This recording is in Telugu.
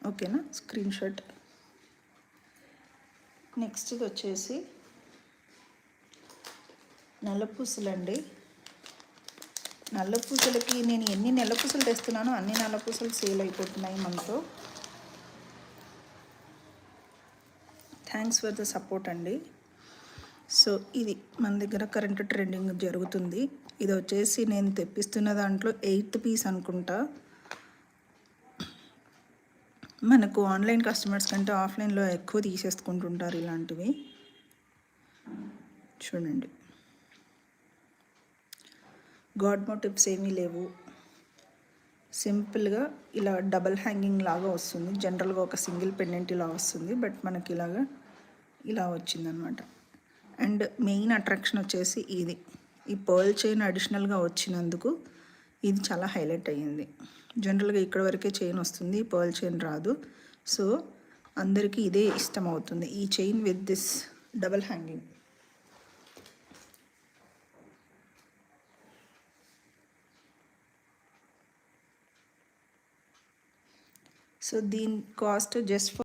ఓకేనా, స్క్రీన్ షాట్. నెక్స్ట్ ఇది వచ్చేసి నల్లపూసలండి. నల్లపూసలకి నేను ఎన్ని నల్లపూసలు తెస్తున్నానో అన్ని నల్లపూసలు సేల్ అయిపోతున్నాయి మనతో. థ్యాంక్స్ ఫర్ ద సపోర్ట్ అండి. సో ఇది మన దగ్గర కరెంట్ ట్రెండింగ్ జరుగుతుంది. ఇది వచ్చేసి నేను తెప్పిస్తున్న దాంట్లో 8th పీస్ అనుకుంటా. మనకు ఆన్లైన్ కస్టమర్స్ కంటే ఆఫ్లైన్లో ఎక్కువ తీసేసుకుంటుంటారు ఇలాంటివి. చూడండి, గాడ్ మోటివ్స్ ఏమీ లేవు. సింపుల్గా ఇలా డబల్ హ్యాంగింగ్ లాగా వస్తుంది. జనరల్గా ఒక సింగిల్ పెండెంట్ ఇలా వస్తుంది, బట్ మనకి ఇలా వచ్చిందనమాట. అండ్ మెయిన్ అట్రాక్షన్ వచ్చేసి ఇది, ఈ పర్ల్ చైన్ అడిషనల్గా వచ్చినందుకు ఇది చాలా హైలైట్ అయ్యింది. జనరల్గా ఇక్కడ వరకే చైన్ వస్తుంది, పర్ల్ చైన్ రాదు. సో అందరికీ ఇదే ఇష్టం అవుతుంది, ఈ chain with this double hanging. So దీని కాస్ట్ జస్ట్